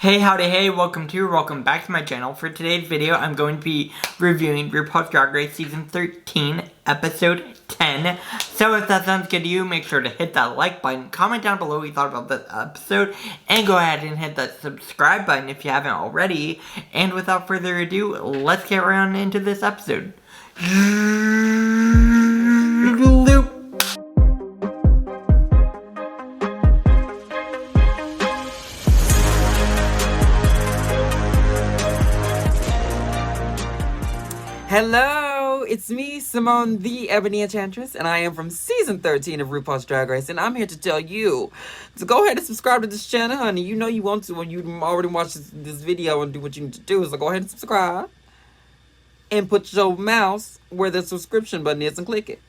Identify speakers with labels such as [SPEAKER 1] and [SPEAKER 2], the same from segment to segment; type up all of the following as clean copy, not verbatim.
[SPEAKER 1] Hey, howdy, hey, welcome back to my channel. For today's video, I'm going to be reviewing RuPaul's Drag Race Season 13, Episode 10. So if that sounds good to you, make sure to hit that like button, comment down below what you thought about this episode, and go ahead and hit that subscribe button if you haven't already. And without further ado, let's get right into this episode.
[SPEAKER 2] Hello, it's me, Simone, the Ebony Enchantress, and I am from Season 13 of RuPaul's Drag Race, and I'm here to tell you to go ahead and subscribe to this channel, honey. You know you want to when you already watched this video and do what you need to do, so go ahead and subscribe. And put your mouse where the subscription button is and click it.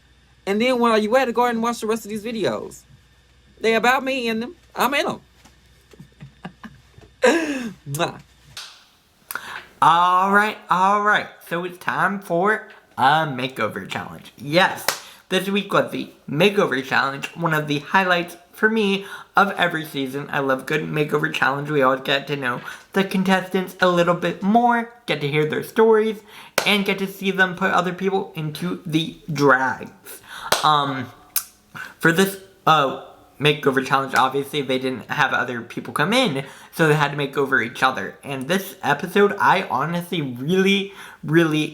[SPEAKER 2] And then while you at it, go ahead and watch the rest of these videos. They about me in them. I'm in them. Mwah.
[SPEAKER 1] Alright, so it's time for a makeover challenge. Yes, this week was the makeover challenge, one of the highlights for me of every season. I love good makeover challenge. We always get to know the contestants a little bit more, get to hear their stories, and get to see them put other people into the drags. For this makeover challenge, obviously they didn't have other people come in, so they had to make over each other. And this episode, I honestly really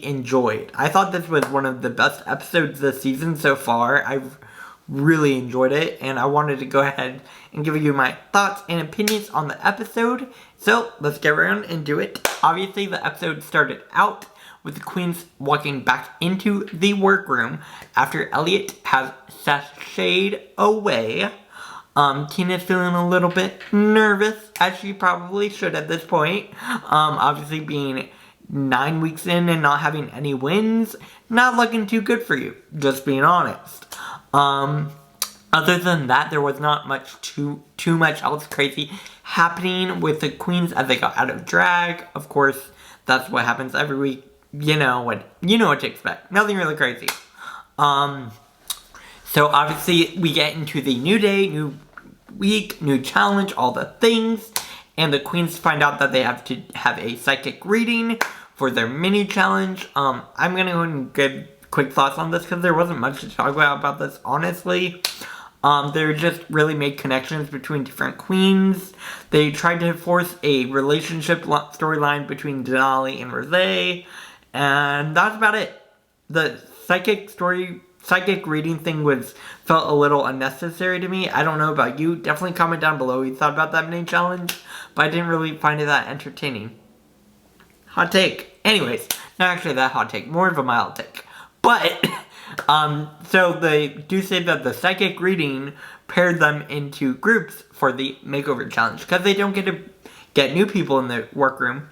[SPEAKER 1] enjoyed. I thought this was one of the best episodes this season so far. I've really enjoyed it, and I wanted to go ahead and give you my thoughts and opinions on the episode. So let's get around and do it. Obviously, the episode started out with the queens walking back into the workroom after Elliot has sashayed away. Tina's feeling a little bit nervous, as she probably should at this point. Obviously being 9 weeks in and not having any wins, not looking too good for you, just being honest. Other than that, there was not much too much else crazy happening with the queens as they got out of drag. Of course, that's what happens every week. You know what to expect. Nothing really crazy. So obviously we get into the new day, new week, new challenge, all the things, and the queens find out that they have to have a psychic reading for their mini challenge. I'm gonna go and give quick thoughts on this because there wasn't much to talk about this, honestly. They just really made connections between different queens. They tried to force a relationship storyline between Tonali and Rosé, and that's about it. The psychic reading thing felt a little unnecessary to me. I don't know about you. Definitely comment down below what you thought about that mini challenge, but I didn't really find it that entertaining. Hot take. Anyways, not actually that hot take, more of a mild take. But so they do say that the psychic reading paired them into groups for the makeover challenge because they don't get to get new people in the workroom,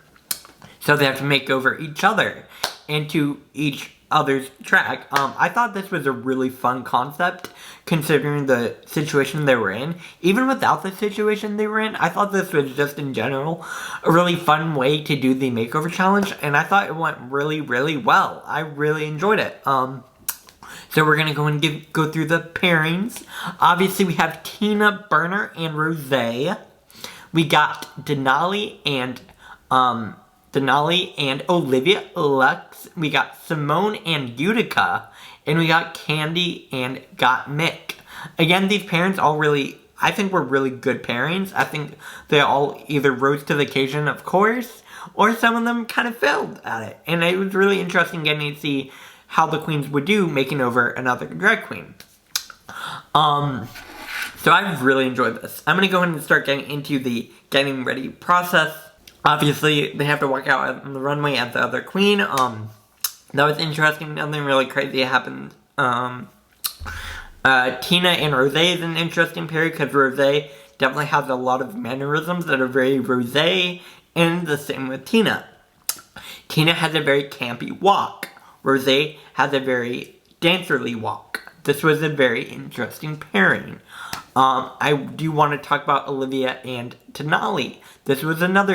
[SPEAKER 1] so they have to make over each other into each other's drag. I thought this was a really fun concept considering the situation they were in. Even without the situation they were in, I thought this was just in general a really fun way to do the makeover challenge, and I thought it went really well. I really enjoyed it. So we're gonna go and go through the pairings. Obviously we have Tina Burner and Rosé. We got Tonali and Olivia Lux. We got Simone and Utica. And we got Candy and Got Mick. Again, these pairings I think were really good pairings. I think they all either rose to the occasion, of course, or some of them kind of failed at it. And it was really interesting getting to see how the queens would do making over another drag queen. So I've really enjoyed this. I'm going to go ahead and start getting into the getting ready process. Obviously, they have to walk out on the runway as the other queen. That was interesting. Nothing really crazy happened. Tina and Rosé is an interesting pair because Rosé definitely has a lot of mannerisms that are very Rosé, and the same with Tina. Tina has a very campy walk. Rosé has a very dancerly walk. This was a very interesting pairing. I do want to talk about Olivia and Tonali. This was another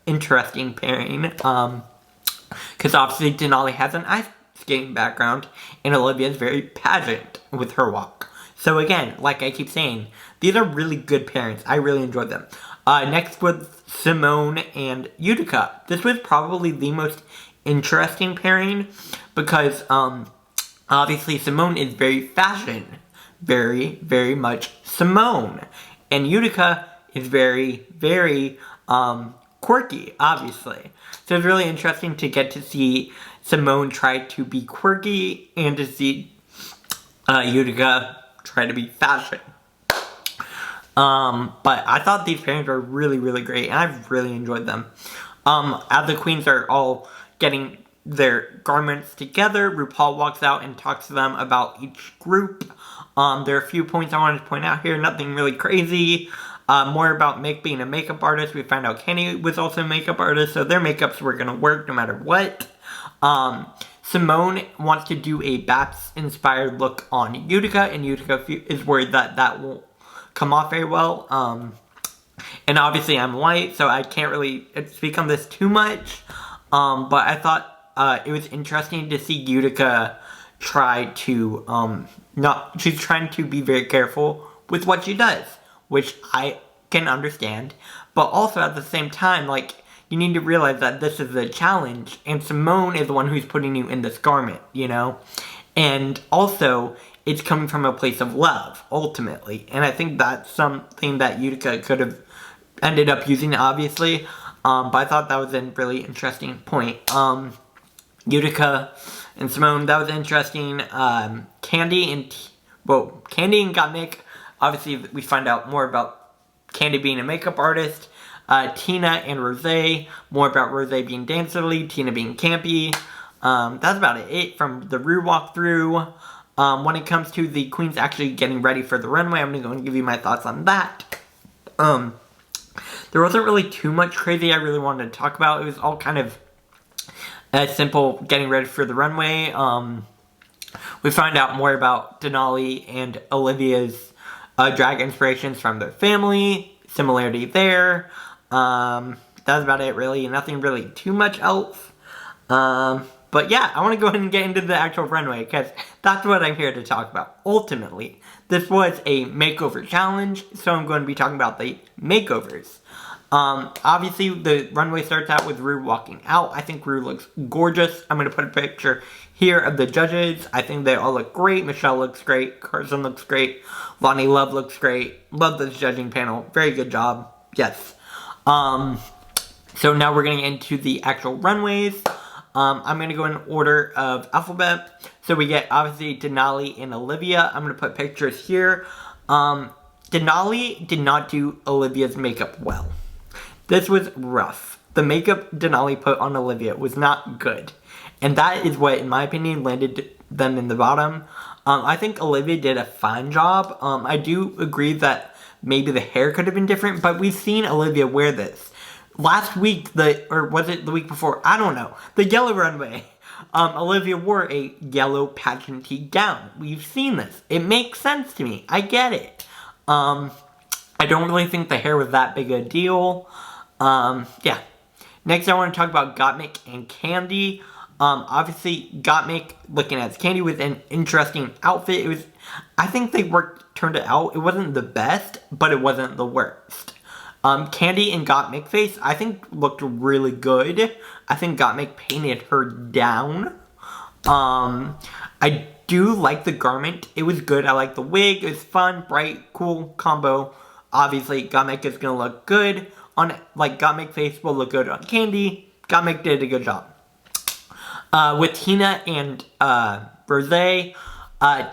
[SPEAKER 1] interesting pairing, because obviously Tonali has an ice skating background, and Olivia is very pageant with her walk. So again, like I keep saying, these are really good pairings. I really enjoyed them. Next was Simone and Utica. This was probably the most interesting pairing because obviously Simone is very fashion. Very, very much Simone. And Utica is very, very quirky, obviously. So it's really interesting to get to see Simone try to be quirky and to see Utica try to be fashion. But I thought these pairings were really, really great, and I've really enjoyed them. As the queens are all getting their garments together, RuPaul walks out and talks to them about each group. There are a few points I wanted to point out here, nothing really crazy. More about Mick being a makeup artist. We found out Kenny was also a makeup artist, so their makeups were going to work no matter what. Simone wants to do a Bats-inspired look on Utica, and Utica is worried that that won't come off very well. And obviously I'm white, so I can't really speak on this too much. But I thought it was interesting to see Utica try to, she's trying to be very careful with what she does, which I can understand. But also at the same time, like, you need to realize that this is a challenge, and Simone is the one who's putting you in this garment, you know? And also, it's coming from a place of love, ultimately. And I think that's something that Utica could have ended up using, obviously. But I thought that was a really interesting point. Utica and Simone, that was interesting. Candy and Gottmik, obviously we find out more about Candy being a makeup artist. Tina and Rosé, more about Rosé being dancerly, Tina being campy. That's about it from the Ru walkthrough. When it comes to the queens actually getting ready for the runway, I'm going to go and give you my thoughts on that. There wasn't really too much crazy I really wanted to talk about. It was all kind of simple getting ready for the runway. We find out more about Tonali and Olivia's drag inspirations from their family. Similarity there. That's about it, really. Nothing really too much else. But yeah, I want to go ahead and get into the actual runway, because that's what I'm here to talk about. Ultimately, this was a makeover challenge, so I'm going to be talking about the makeovers. Obviously, the runway starts out with Ru walking out. I think Ru looks gorgeous. I'm going to put a picture here of the judges. I think they all look great. Michelle looks great. Carson looks great. Lonnie Love looks great. Love this judging panel. Very good job. Yes. So now we're getting into the actual runways. I'm going to go in order of alphabet. So we get, obviously, Denali and Olivia. I'm going to put pictures here. Denali did not do Olivia's makeup well. This was rough. The makeup Denali put on Olivia was not good. And that is what, in my opinion, landed them in the bottom. I think Olivia did a fine job. I do agree that maybe the hair could have been different, but we've seen Olivia wear this. Last week, or was it the week before? I don't know. The yellow runway. Olivia wore a yellow pageantry gown. We've seen this. It makes sense to me. I get it. I don't really think the hair was that big a deal. Yeah. Next, I want to talk about Gottmik and Candy. Obviously, Gottmik, looking at Candy, with an interesting outfit. I think turned it out. It wasn't the best, but it wasn't the worst. Candy and Gottmik face, I think, looked really good. I think Gottmik painted her down. I do like the garment. It was good. I like the wig. It was fun, bright, cool combo. Obviously, Gottmik is going to look good on, Gottmik face will look good on Candy. Gottmik did a good job. With Tina and Rosé,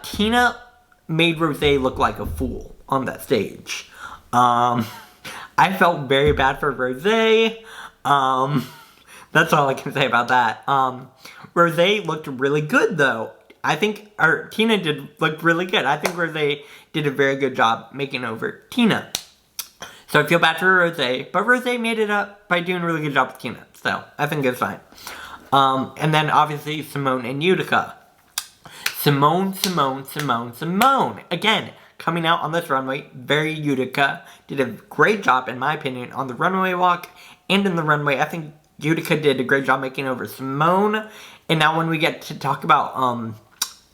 [SPEAKER 1] Tina made Rosé look like a fool on that stage. I felt very bad for Rosé. That's all I can say about that. Rosé looked really good, though. Tina looked really good. I think Rosé did a very good job making over Tina. So I feel bad for Rosé, but Rosé made it up by doing a really good job with Tina. So I think it's fine. And then obviously Simone and Utica. Simone. Again, coming out on this runway, very Utica. Did a great job, in my opinion, on the runway walk and in the runway. I think Utica did a great job making over Simone. And now when we get to talk about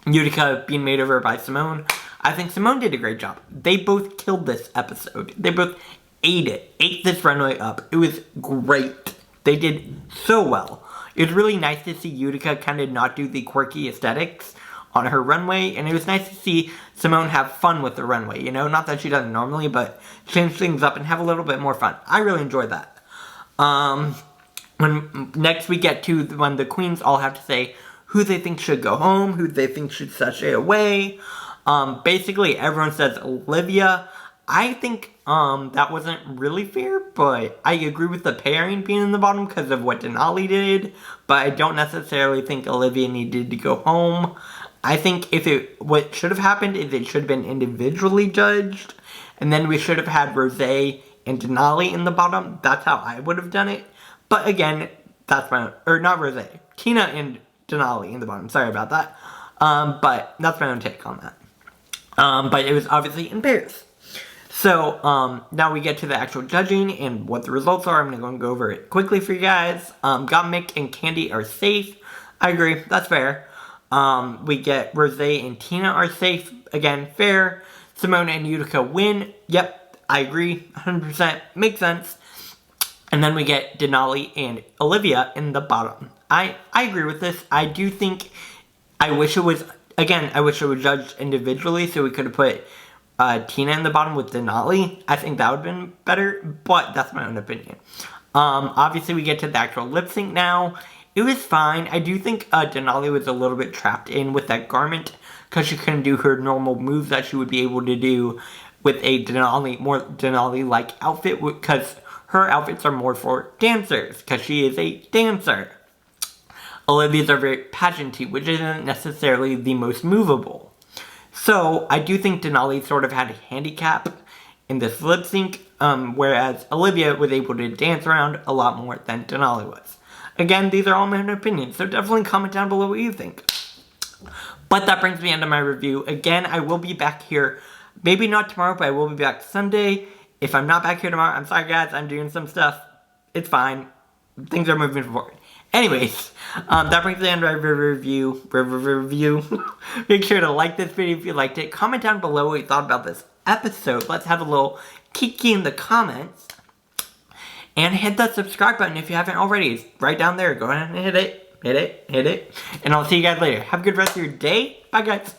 [SPEAKER 1] Utica being made over by Simone, I think Simone did a great job. They both killed this episode. They both ate this runway up. It was great. They did so well. It was really nice to see Utica kind of not do the quirky aesthetics on her runway, and it was nice to see Simone have fun with the runway, you know? Not that she doesn't normally, but change things up and have a little bit more fun. I really enjoyed that. When next we get to when the queens all have to say who they think should go home, who they think should sashay away. Basically, everyone says Olivia. I think that wasn't really fair, but I agree with the pairing being in the bottom because of what Tonali did, but I don't necessarily think Olivia needed to go home. I think what should have happened is it should have been individually judged, and then we should have had Rosé and Tonali in the bottom. That's how I would have done it. But again, that's not Rosé. Tina and Tonali in the bottom. Sorry about that. But that's my own take on that. But it was obviously in pairs. So, now we get to the actual judging and what the results are. I'm going to go over it quickly for you guys. Mick and Candy are safe. I agree. That's fair. We get Rosé and Tina are safe. Again, fair. Simone and Utica win. Yep, I agree. 100%. Makes sense. And then we get Denali and Olivia in the bottom. I agree with this. I do think, I wish it was judged individually so we could have put Tina in the bottom with Denali. I think that would have been better, but that's my own opinion. Obviously we get to the actual lip sync now. It was fine. I do think Denali was a little bit trapped in with that garment because she couldn't do her normal moves that she would be able to do with a more Denali-like outfit because her outfits are more for dancers because she is a dancer. Olivia's are very pageanty, which isn't necessarily the most movable. So, I do think Denali sort of had a handicap in this lip sync, whereas Olivia was able to dance around a lot more than Denali was. Again, these are all my own opinions, so definitely comment down below what you think. But that brings me into my review. Again, I will be back here, maybe not tomorrow, but I will be back Sunday. If I'm not back here tomorrow, I'm sorry guys, I'm doing some stuff. It's fine. Things are moving forward. Anyways, that brings me to the end of my review. Make sure to like this video if you liked it. Comment down below what you thought about this episode. Let's have a little kiki in the comments. And hit that subscribe button if you haven't already. It's right down there. Go ahead and hit it. And I'll see you guys later. Have a good rest of your day. Bye guys.